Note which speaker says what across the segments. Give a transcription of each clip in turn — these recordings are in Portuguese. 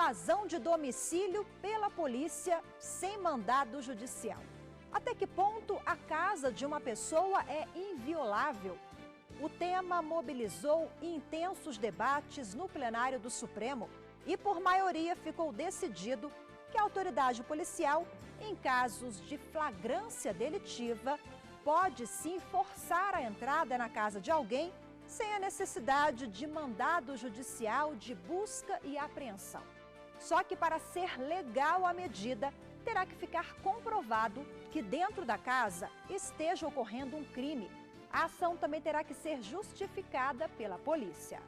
Speaker 1: invasão de domicílio pela polícia sem mandado judicial. Até que ponto a casa de uma pessoa é inviolável? O tema mobilizou intensos debates no plenário do Supremo e, por maioria, ficou decidido que a autoridade policial, em casos de flagrância delitiva, pode sim forçar a entrada na casa de alguém sem a necessidade de mandado judicial de busca e apreensão. Só que para ser legal a medida, terá que ficar comprovado que dentro da casa esteja ocorrendo um crime. A ação também terá que ser justificada pela polícia.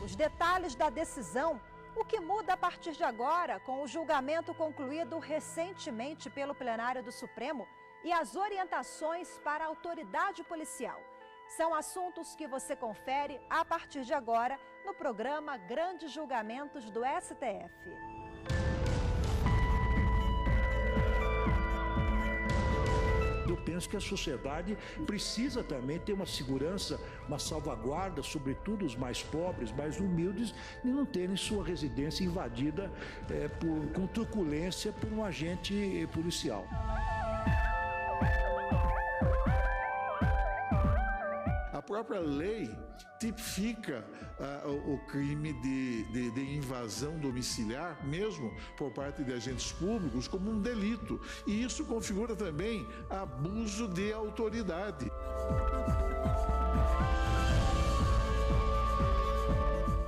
Speaker 1: Os detalhes da decisão, o que muda a partir de agora, com o julgamento concluído recentemente pelo plenário do Supremo, e as orientações para a autoridade policial. São assuntos que você confere a partir de agora no programa Grandes Julgamentos do STF.
Speaker 2: Eu penso que a sociedade precisa também ter uma segurança, uma salvaguarda, sobretudo os mais pobres, mais humildes, de não terem sua residência invadida com truculência por um agente policial.
Speaker 3: A própria lei tipifica o crime de invasão domiciliar, mesmo por parte de agentes públicos, como um delito. E isso configura também abuso de autoridade.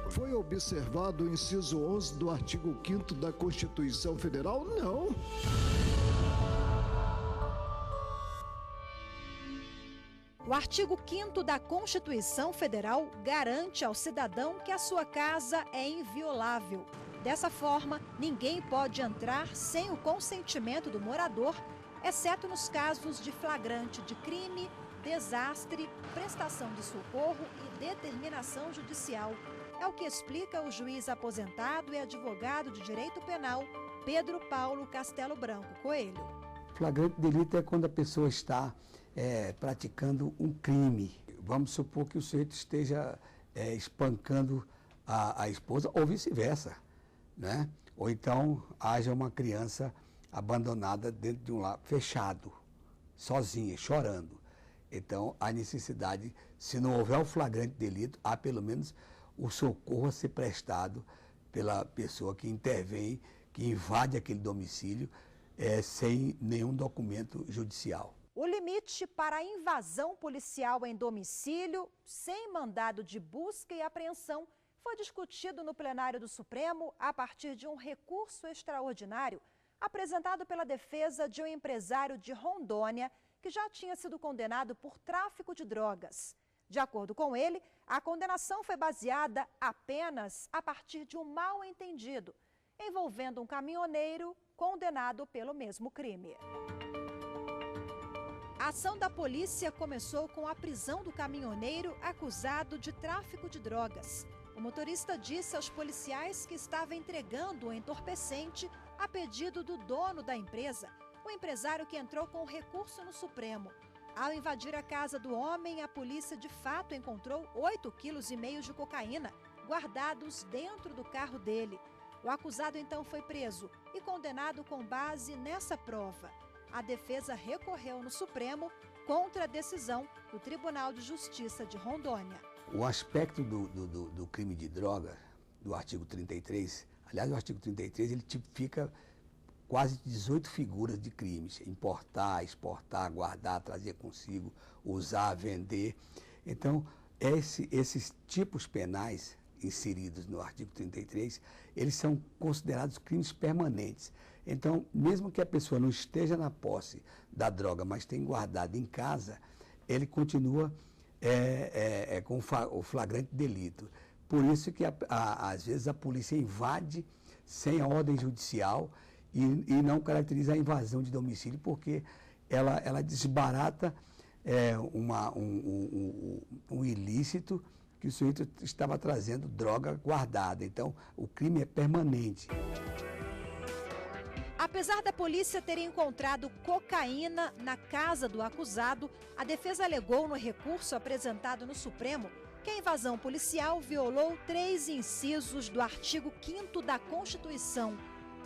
Speaker 4: Foi observado o inciso 11 do artigo 5º da Constituição Federal? Não.
Speaker 1: O artigo 5º da Constituição Federal garante ao cidadão que a sua casa é inviolável. Dessa forma, ninguém pode entrar sem o consentimento do morador, exceto nos casos de flagrante de crime, desastre, prestação de socorro e determinação judicial. É o que explica o juiz aposentado e advogado de direito penal, Pedro Paulo Castelo Branco Coelho.
Speaker 5: Flagrante delito é quando a pessoa está praticando um crime. Vamos supor que o sujeito esteja espancando a esposa ou vice-versa, né? Ou então haja uma criança abandonada dentro de um lar fechado, sozinha, chorando. Então há necessidade, se não houver o flagrante delito, há pelo menos o socorro a ser prestado pela pessoa que intervém, que invade aquele domicílio sem nenhum documento judicial.
Speaker 1: O limite para a invasão policial em domicílio, sem mandado de busca e apreensão, foi discutido no plenário do Supremo a partir de um recurso extraordinário apresentado pela defesa de um empresário de Rondônia que já tinha sido condenado por tráfico de drogas. De acordo com ele, a condenação foi baseada apenas a partir de um mal-entendido, envolvendo um caminhoneiro condenado pelo mesmo crime. A ação da polícia começou com a prisão do caminhoneiro acusado de tráfico de drogas. O motorista disse aos policiais que estava entregando o entorpecente a pedido do dono da empresa, o empresário que entrou com o recurso no Supremo. Ao invadir a casa do homem, a polícia de fato encontrou 8,5 kg de cocaína guardados dentro do carro dele. O acusado então foi preso e condenado com base nessa prova. A defesa recorreu no Supremo contra a decisão do Tribunal de Justiça de Rondônia.
Speaker 5: O aspecto do crime de droga, do artigo 33, aliás, o artigo 33, ele tipifica quase 18 figuras de crimes: importar, exportar, guardar, trazer consigo, usar, vender. Então, esses tipos penais inseridos no artigo 33, eles são considerados crimes permanentes. Então, mesmo que a pessoa não esteja na posse da droga, mas tenha guardado em casa, ele continua com o flagrante delito. Por isso que, às vezes, a polícia invade sem a ordem judicial e não caracteriza a invasão de domicílio, porque ela desbarata um ilícito que o sujeito estava trazendo droga guardada. Então, o crime é permanente.
Speaker 1: Apesar da polícia ter encontrado cocaína na casa do acusado, a defesa alegou no recurso apresentado no Supremo que a invasão policial violou 3 incisos do artigo 5º da Constituição,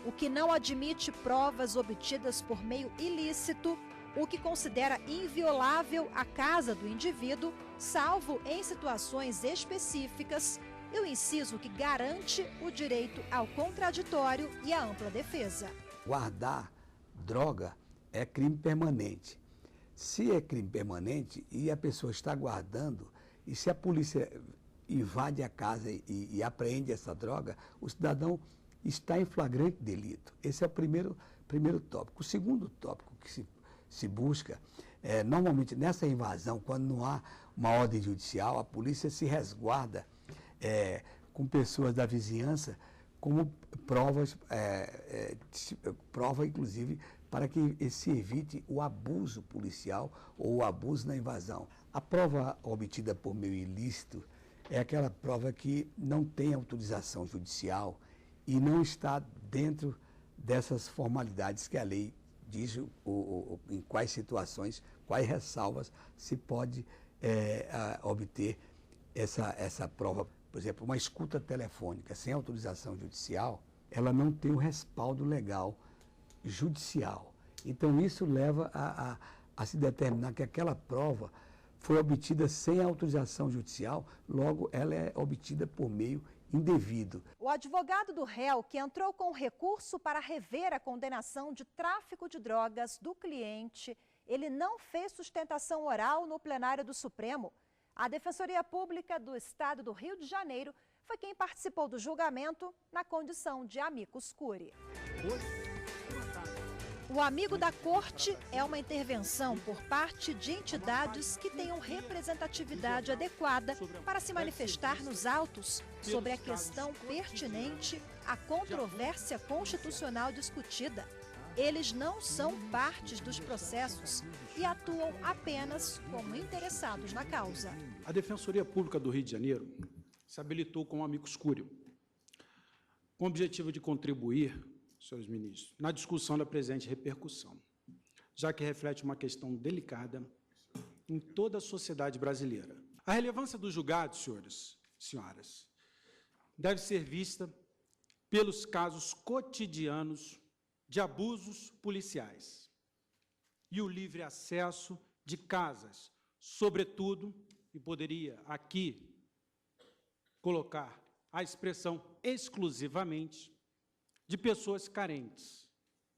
Speaker 1: o que não admite provas obtidas por meio ilícito, o que considera inviolável a casa do indivíduo, salvo em situações específicas, e o inciso que garante o direito ao contraditório e à ampla defesa.
Speaker 5: Guardar droga é crime permanente. Se é crime permanente e a pessoa está guardando, e se a polícia invade a casa e apreende essa droga, o cidadão está em flagrante delito. Esse é o primeiro tópico. O segundo tópico que se busca, normalmente nessa invasão, quando não há uma ordem judicial, a polícia se resguarda com pessoas da vizinhança como prova inclusive para que se evite o abuso policial ou o abuso na invasão. A prova obtida por meio ilícito é aquela prova que não tem autorização judicial e não está dentro dessas formalidades que a lei diz em quais situações, quais ressalvas se pode obter essa prova. Por exemplo, uma escuta telefônica sem autorização judicial, ela não tem o respaldo legal judicial. Então, isso leva a se determinar que aquela prova foi obtida sem autorização judicial, logo ela é obtida por meio indevido.
Speaker 1: O advogado do réu, que entrou com recurso para rever a condenação de tráfico de drogas do cliente, ele não fez sustentação oral no plenário do Supremo. A Defensoria Pública do Estado do Rio de Janeiro foi quem participou do julgamento na condição de amicus curiae. O amigo da corte é uma intervenção por parte de entidades que tenham representatividade adequada para se manifestar nos autos sobre a questão pertinente à controvérsia constitucional discutida. Eles não são partes dos processos e atuam apenas como interessados na causa.
Speaker 6: A Defensoria Pública do Rio de Janeiro se habilitou como amicus curiae, com o objetivo de contribuir, senhores ministros, na discussão da presente repercussão, já que reflete uma questão delicada em toda a sociedade brasileira. A relevância do julgado, senhores e senhoras, deve ser vista pelos casos cotidianos de abusos policiais e o livre acesso de casas, sobretudo, e poderia aqui colocar a expressão exclusivamente, de pessoas carentes,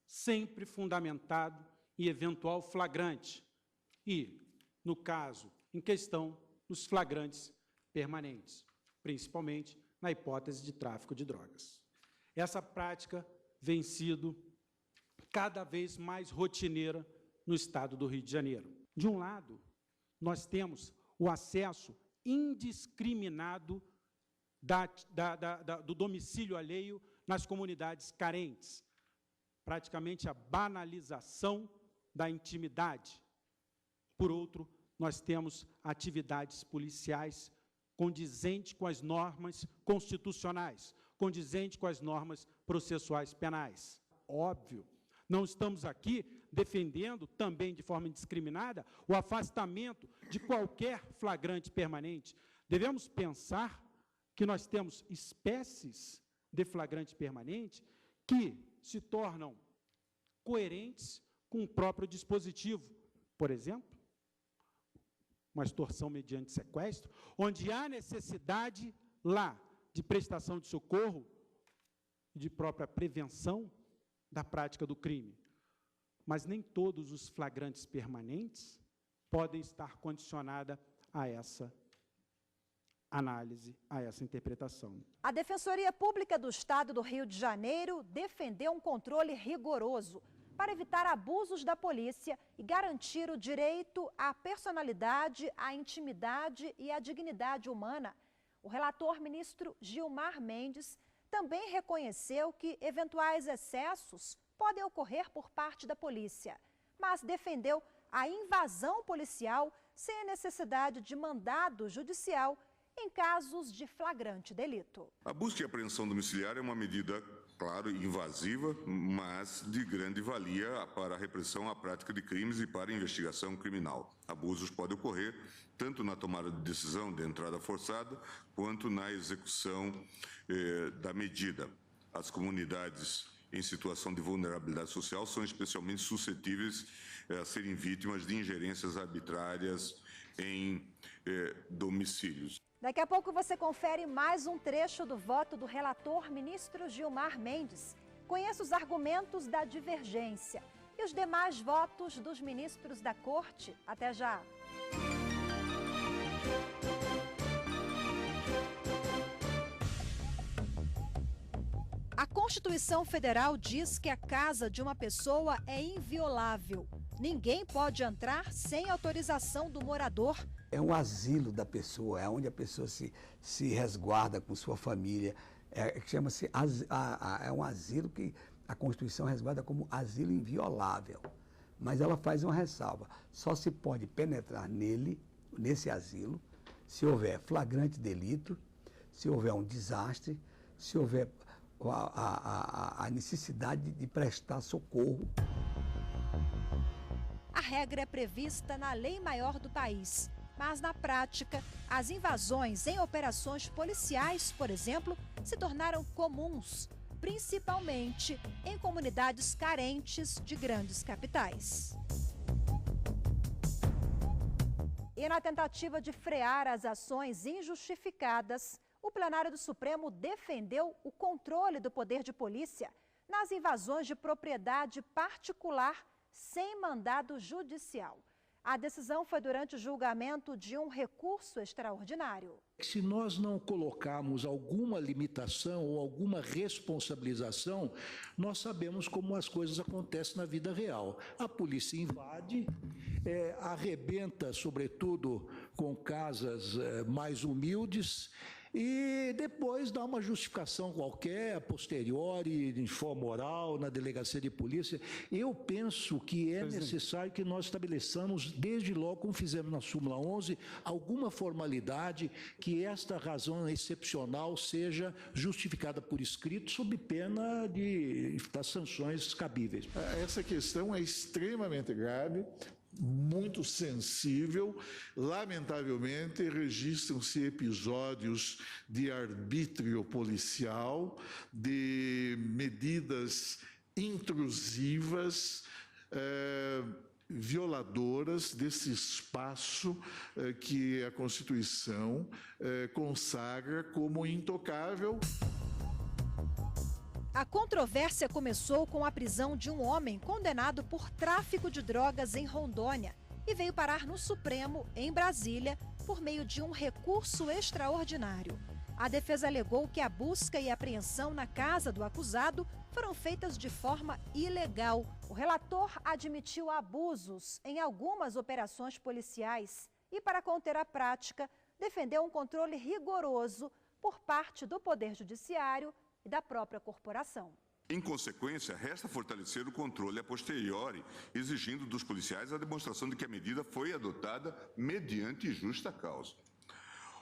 Speaker 6: sempre fundamentado em eventual flagrante e, no caso em questão, nos flagrantes permanentes, principalmente na hipótese de tráfico de drogas. Essa prática vem sido cada vez mais rotineira no estado do Rio de Janeiro. De um lado, nós temos o acesso indiscriminado do domicílio alheio nas comunidades carentes, praticamente a banalização da intimidade. Por outro, nós temos atividades policiais condizentes com as normas constitucionais, condizentes com as normas processuais penais. Óbvio, não estamos aqui defendendo também de forma indiscriminada o afastamento de qualquer flagrante permanente. Devemos pensar que nós temos espécies de flagrante permanente que se tornam coerentes com o próprio dispositivo. Por exemplo, uma extorsão mediante sequestro, onde há necessidade lá de prestação de socorro e de própria prevenção da prática do crime. Mas nem todos os flagrantes permanentes podem estar condicionados a essa análise, a essa interpretação.
Speaker 1: A Defensoria Pública do Estado do Rio de Janeiro defendeu um controle rigoroso para evitar abusos da polícia e garantir o direito à personalidade, à intimidade e à dignidade humana. O relator ministro Gilmar Mendes também reconheceu que eventuais excessos podem ocorrer por parte da polícia, mas defendeu a invasão policial sem a necessidade de mandado judicial em casos de flagrante delito.
Speaker 7: A busca e apreensão domiciliar é uma medida claro, invasiva, mas de grande valia para a repressão à prática de crimes e para a investigação criminal. Abusos podem ocorrer tanto na tomada de decisão de entrada forçada, quanto na execução da medida. As comunidades em situação de vulnerabilidade social são especialmente suscetíveis a serem vítimas de ingerências arbitrárias em domicílios.
Speaker 1: Daqui a pouco você confere mais um trecho do voto do relator ministro Gilmar Mendes. Conheça os argumentos da divergência e os demais votos dos ministros da Corte. Até já! A Constituição Federal diz que a casa de uma pessoa é inviolável. Ninguém pode entrar sem autorização do morador.
Speaker 5: É um asilo da pessoa, é onde a pessoa se resguarda com sua família. Chama-se é um asilo que a Constituição resguarda como asilo inviolável. Mas ela faz uma ressalva. Só se pode penetrar nesse asilo, se houver flagrante delito, se houver um desastre, se houver a necessidade de prestar socorro.
Speaker 1: A regra é prevista na lei maior do país. Mas, na prática, as invasões em operações policiais, por exemplo, se tornaram comuns, principalmente em comunidades carentes de grandes capitais. E na tentativa de frear as ações injustificadas, o plenário do Supremo defendeu o controle do poder de polícia nas invasões de propriedade particular sem mandado judicial. A decisão foi durante o julgamento de um recurso extraordinário.
Speaker 2: Se nós não colocarmos alguma limitação ou alguma responsabilização, nós sabemos como as coisas acontecem na vida real. A polícia invade, arrebenta, sobretudo, com casas mais humildes, e depois dá uma justificação qualquer, a posteriori, de forma oral, na delegacia de polícia. Eu penso que é necessário que nós estabeleçamos, desde logo, como fizemos na súmula 11, alguma formalidade que esta razão excepcional seja justificada por escrito, sob pena das sanções cabíveis.
Speaker 3: Essa questão é extremamente grave, muito sensível. Lamentavelmente, registram-se episódios de arbítrio policial, de medidas intrusivas, violadoras desse espaço que a Constituição consagra como intocável.
Speaker 1: A controvérsia começou com a prisão de um homem condenado por tráfico de drogas em Rondônia e veio parar no Supremo, em Brasília, por meio de um recurso extraordinário. A defesa alegou que a busca e apreensão na casa do acusado foram feitas de forma ilegal. O relator admitiu abusos em algumas operações policiais e, para conter a prática, defendeu um controle rigoroso por parte do Poder Judiciário e da própria corporação.
Speaker 7: Em consequência, resta fortalecer o controle a posteriori, exigindo dos policiais a demonstração de que a medida foi adotada mediante justa causa.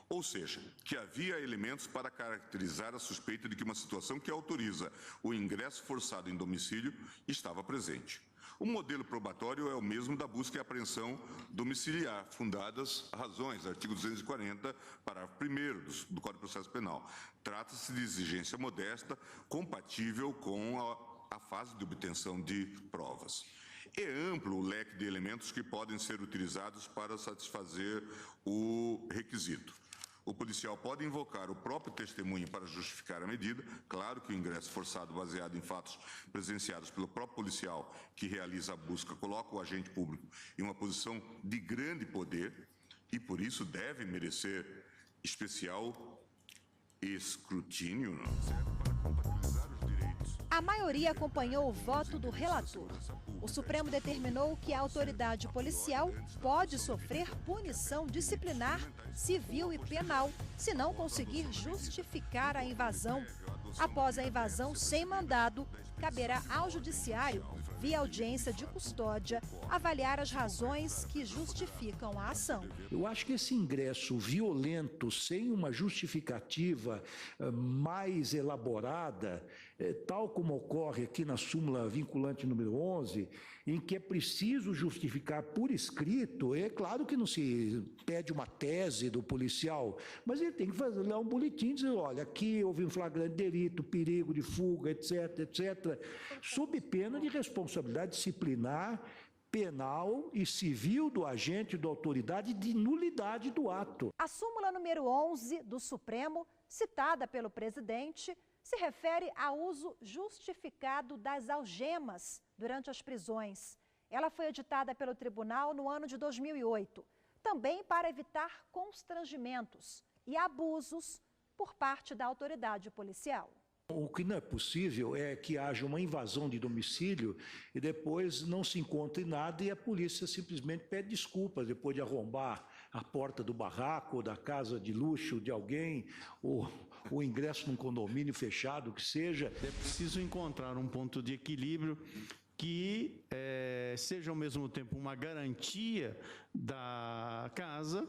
Speaker 7: Ou seja, que havia elementos para caracterizar a suspeita de que uma situação que autoriza o ingresso forçado em domicílio estava presente. O modelo probatório é o mesmo da busca e apreensão domiciliar, fundadas razões, artigo 240, parágrafo 1º do Código de Processo Penal. Trata-se de exigência modesta, compatível com a fase de obtenção de provas. É amplo o leque de elementos que podem ser utilizados para satisfazer o requisito. O policial pode invocar o próprio testemunho para justificar a medida. Claro que o ingresso forçado baseado em fatos presenciados pelo próprio policial que realiza a busca coloca o agente público em uma posição de grande poder e, por isso, deve merecer especial escrutínio, não, certo? Para compatibilizar os direitos.
Speaker 1: A maioria acompanhou o voto do relator. O Supremo determinou que a autoridade policial pode sofrer punição disciplinar, civil e penal se não conseguir justificar a invasão. Após a invasão sem mandado, caberá ao Judiciário, via audiência de custódia, avaliar as razões que justificam a ação.
Speaker 2: Eu acho que esse ingresso violento, sem uma justificativa mais elaborada, tal como ocorre aqui na súmula vinculante número 11, em que é preciso justificar por escrito. É claro que não se pede uma tese do policial, mas ele tem que fazer lá um boletim, dizer, olha, aqui houve um flagrante delito, perigo de fuga, etc., etc., sob pena de responsabilidade disciplinar, penal e civil do agente da autoridade de nulidade do ato.
Speaker 1: A súmula número 11 do Supremo, citada pelo presidente, se refere ao uso justificado das algemas durante as prisões. Ela foi editada pelo tribunal no ano de 2008, também para evitar constrangimentos e abusos por parte da autoridade policial.
Speaker 2: O que não é possível é que haja uma invasão de domicílio e depois não se encontre nada e a polícia simplesmente pede desculpas depois de arrombar a porta do barraco ou da casa de luxo de alguém, ou o ingresso num condomínio fechado, que seja.
Speaker 8: É preciso encontrar um ponto de equilíbrio que seja ao mesmo tempo uma garantia da casa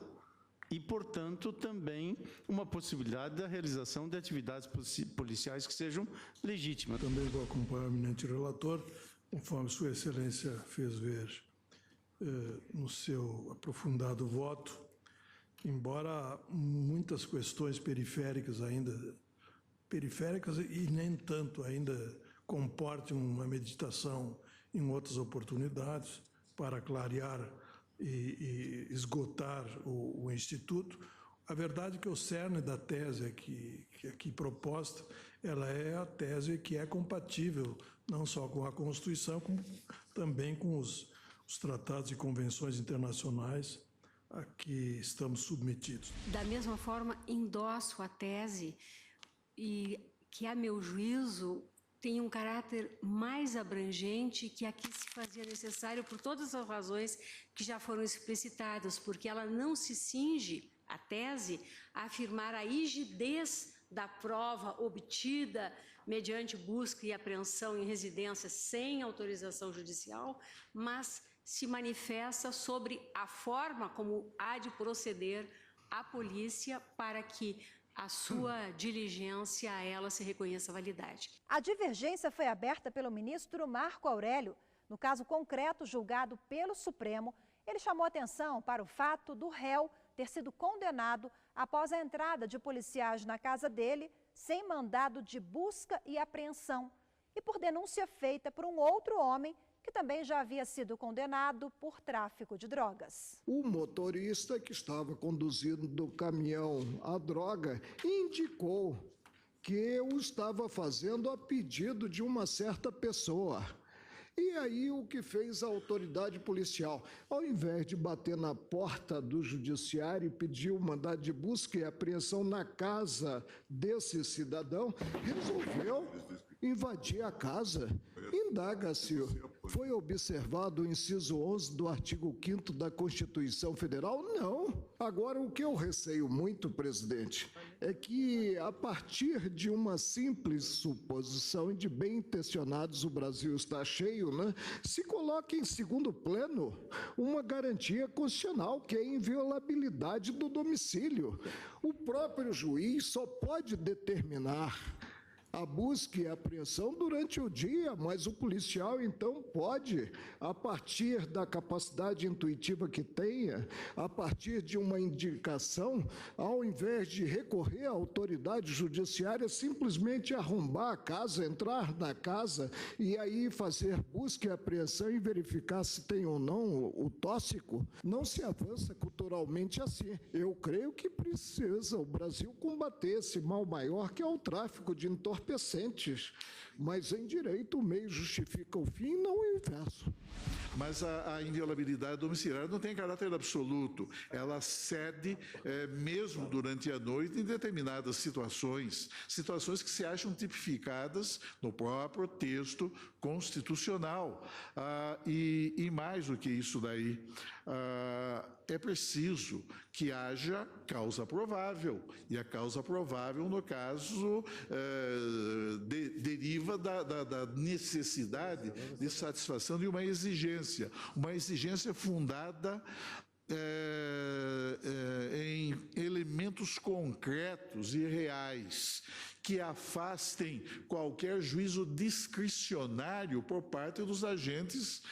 Speaker 8: e, portanto, também uma possibilidade da realização de atividades policiais que sejam legítimas.
Speaker 9: Também vou acompanhar o eminente relator, conforme Sua Excelência fez ver no seu aprofundado voto, embora muitas questões periféricas e nem tanto ainda comportem uma meditação em outras oportunidades para clarear e esgotar o Instituto. A verdade é que o cerne da tese aqui proposta, ela é a tese que é compatível não só com a Constituição, como também com os tratados e convenções internacionais a que estamos submetidos.
Speaker 10: Da mesma forma, endosso a tese e que, a meu juízo, tem um caráter mais abrangente que aqui se fazia necessário por todas as razões que já foram explicitadas, porque ela não se cinge, a tese, a afirmar a rigidez da prova obtida mediante busca e apreensão em residência sem autorização judicial, mas se manifesta sobre a forma como há de proceder a polícia para que a sua diligência a ela se reconheça validade.
Speaker 1: A divergência foi aberta pelo ministro Marco Aurélio. No caso concreto julgado pelo Supremo, ele chamou atenção para o fato do réu ter sido condenado após a entrada de policiais na casa dele sem mandado de busca e apreensão e por denúncia feita por um outro homem que também já havia sido condenado por tráfico de drogas.
Speaker 4: O motorista que estava conduzindo o caminhão a droga indicou que o estava fazendo a pedido de uma certa pessoa. E aí o que fez a autoridade policial? Ao invés de bater na porta do judiciário e pedir o mandado de busca e apreensão na casa desse cidadão, resolveu invadir a casa. Indaga-se, foi observado o inciso 11 do artigo 5º da Constituição Federal? Não. Agora, o que eu receio muito, presidente, é que a partir de uma simples suposição, e de bem intencionados o Brasil está cheio, né, se coloca em segundo plano uma garantia constitucional, que é a inviolabilidade do domicílio. O próprio juiz só pode determinar a busca e a apreensão durante o dia, mas o policial, então, pode, a partir da capacidade intuitiva que tenha, a partir de uma indicação, ao invés de recorrer à autoridade judiciária, simplesmente arrombar a casa, entrar na casa e aí fazer busca e apreensão e verificar se tem ou não o tóxico. Não se avança culturalmente assim. Eu creio que precisa o Brasil combater esse mal maior, que é o tráfico de entorpecentes, mas em direito o meio justifica o fim, não o inverso.
Speaker 3: Mas a inviolabilidade domiciliar não tem caráter absoluto. Ela cede, mesmo durante a noite, em determinadas situações que se acham tipificadas no próprio texto constitucional. E mais do que isso daí, é preciso que haja causa provável. E a causa provável, no caso, deriva da necessidade de satisfação de uma exigência fundada em elementos concretos e reais que afastem qualquer juízo discricionário por parte dos agentes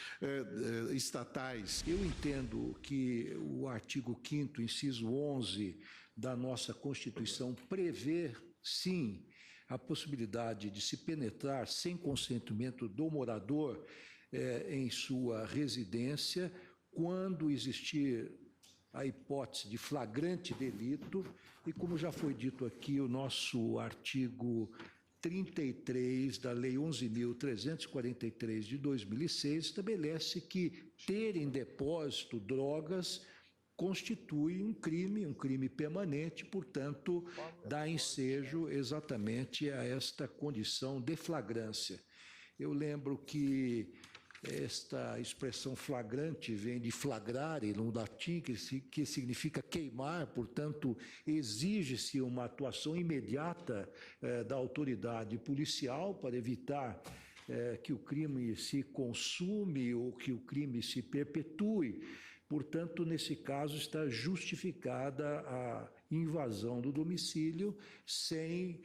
Speaker 3: estatais.
Speaker 2: Eu entendo que o artigo 5º, inciso 11 da nossa Constituição prevê, sim, a possibilidade de se penetrar sem consentimento do morador em sua residência, quando existir a hipótese de flagrante delito, e como já foi dito aqui, o nosso artigo 33 da Lei 11.343 de 2006 estabelece que ter em depósito drogas constitui um crime permanente, portanto, dá ensejo exatamente a esta condição de flagrância. Eu lembro que esta expressão flagrante vem de flagrare, no latim, que significa queimar, portanto, exige-se uma atuação imediata da autoridade policial para evitar que o crime se consume ou que o crime se perpetue. Portanto, nesse caso, está justificada a invasão do domicílio sem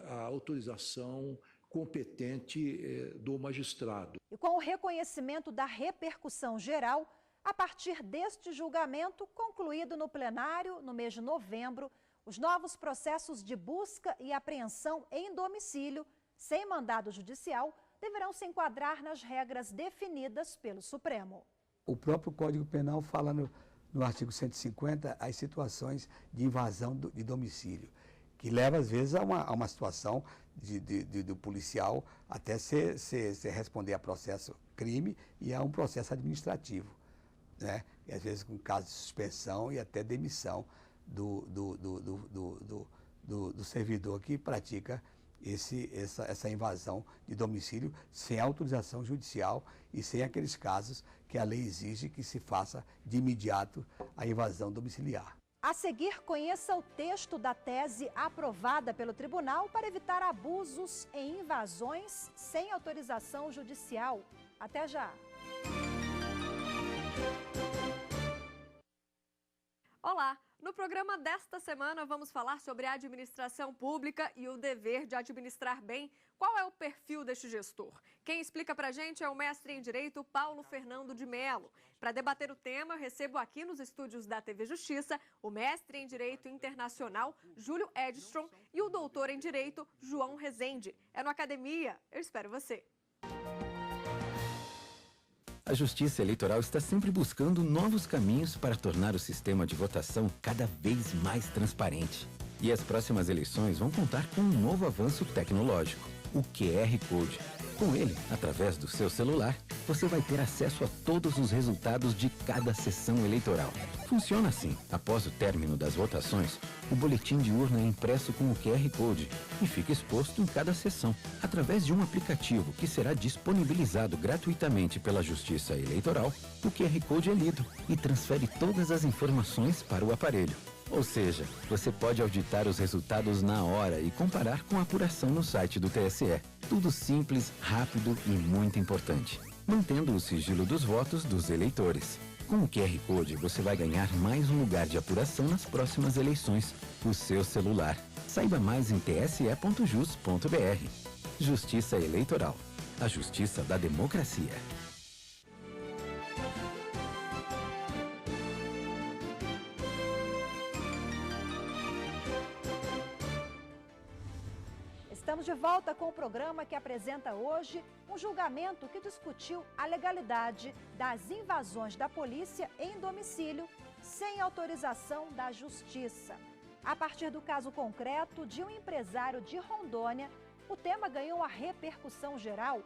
Speaker 2: a autorização competente do magistrado.
Speaker 1: E com o reconhecimento da repercussão geral, a partir deste julgamento, concluído no plenário no mês de novembro, os novos processos de busca e apreensão em domicílio, sem mandado judicial, deverão se enquadrar nas regras definidas pelo Supremo.
Speaker 5: O próprio Código Penal fala no artigo 150 as situações de invasão de domicílio, que leva, às vezes, a uma situação do policial até se responder a processo crime e a um processo administrativo, né? E, às vezes, com caso de suspensão e até demissão do servidor que pratica essa invasão de domicílio sem autorização judicial e sem aqueles casos que a lei exige que se faça de imediato a invasão domiciliar.
Speaker 1: A seguir, conheça o texto da tese aprovada pelo tribunal para evitar abusos em invasões sem autorização judicial. Até já!
Speaker 11: Olá! No programa desta semana vamos falar sobre a administração pública e o dever de administrar bem. Qual é o perfil deste gestor? Quem explica pra gente é o mestre em Direito Paulo Fernando de Mello. Para debater o tema, eu recebo aqui nos estúdios da TV Justiça o mestre em Direito Internacional Júlio Edstrom e o doutor em Direito João Rezende. É no Academia, eu espero você.
Speaker 12: A Justiça Eleitoral está sempre buscando novos caminhos para tornar o sistema de votação cada vez mais transparente. E as próximas eleições vão contar com um novo avanço tecnológico, o QR Code. Com ele, através do seu celular, você vai ter acesso a todos os resultados de cada sessão eleitoral. Funciona assim: após o término das votações, o boletim de urna é impresso com o QR Code e fica exposto em cada sessão, através de um aplicativo que será disponibilizado gratuitamente pela Justiça Eleitoral. O QR Code é lido e transfere todas as informações para o aparelho. Ou seja, você pode auditar os resultados na hora e comparar com a apuração no site do TSE. Tudo simples, rápido e muito importante, mantendo o sigilo dos votos dos eleitores. Com o QR Code, você vai ganhar mais um lugar de apuração nas próximas eleições, o seu celular. Saiba mais em tse.jus.br. Justiça Eleitoral. A justiça da democracia.
Speaker 1: Estamos de volta com o programa que apresenta hoje um julgamento que discutiu a legalidade das invasões da polícia em domicílio sem autorização da Justiça. A partir do caso concreto de um empresário de Rondônia, o tema ganhou a repercussão geral,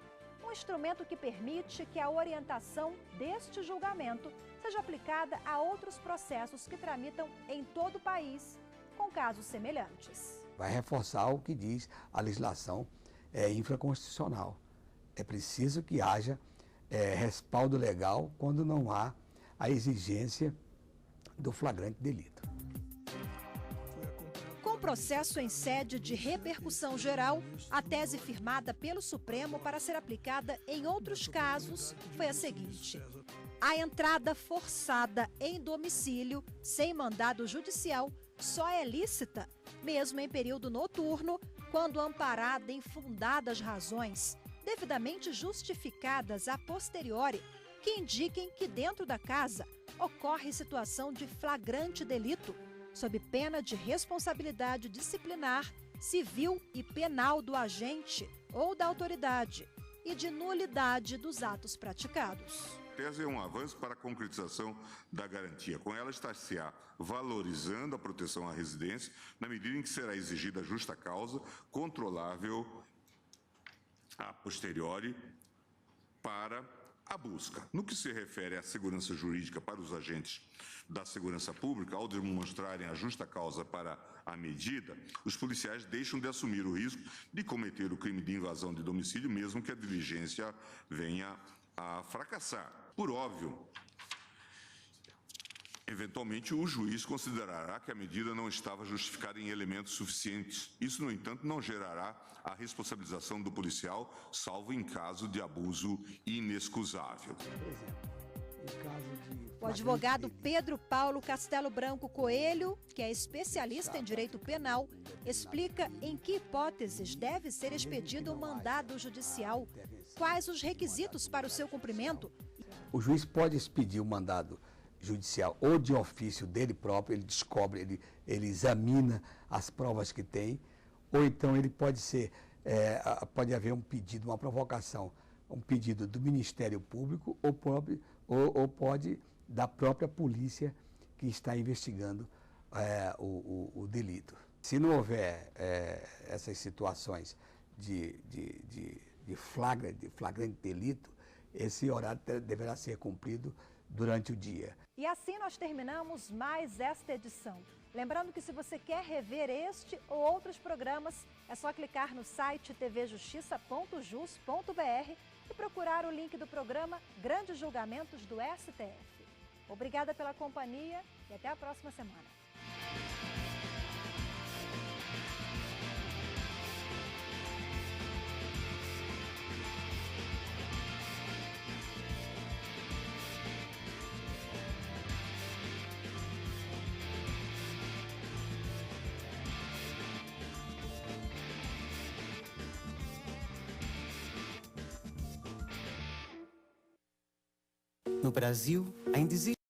Speaker 1: um instrumento que permite que a orientação deste julgamento seja aplicada a outros processos que tramitam em todo o país com casos semelhantes.
Speaker 5: Vai reforçar o que diz a legislação infraconstitucional. É preciso que haja respaldo legal quando não há a exigência do flagrante delito.
Speaker 1: Com o processo em sede de repercussão geral, a tese firmada pelo Supremo para ser aplicada em outros casos foi a seguinte: a entrada forçada em domicílio, sem mandado judicial, só é lícita mesmo em período noturno, quando amparada em fundadas razões, devidamente justificadas a posteriori, que indiquem que dentro da casa ocorre situação de flagrante delito, sob pena de responsabilidade disciplinar, civil e penal do agente ou da autoridade e de nulidade dos atos praticados.
Speaker 7: A tese é um avanço para a concretização da garantia. Com ela, está-se-á valorizando a proteção à residência, na medida em que será exigida justa causa, controlável a posteriori para a busca. No que se refere à segurança jurídica para os agentes da segurança pública, ao demonstrarem a justa causa para a medida, os policiais deixam de assumir o risco de cometer o crime de invasão de domicílio, mesmo que a diligência venha a fracassar. Por óbvio, eventualmente o juiz considerará que a medida não estava justificada em elementos suficientes. Isso, no entanto, não gerará a responsabilização do policial, salvo em caso de abuso inexcusável.
Speaker 1: O advogado Pedro Paulo Castelo Branco Coelho, que é especialista em direito penal, explica em que hipóteses deve ser expedido um mandado judicial, quais os requisitos para o seu cumprimento.
Speaker 5: O juiz pode expedir um mandado judicial ou de ofício dele próprio, ele descobre, ele examina as provas que tem, ou então ele pode pode haver um pedido, uma provocação, um pedido do Ministério Público ou pode da própria polícia que está investigando o delito. Se não houver essas situações de flagrante delito, esse horário deverá ser cumprido durante o dia.
Speaker 1: E assim nós terminamos mais esta edição. Lembrando que se você quer rever este ou outros programas, é só clicar no site tvjustiça.jus.br e procurar o link do programa Grandes Julgamentos do STF. Obrigada pela companhia e até a próxima semana.
Speaker 13: No Brasil, ainda existe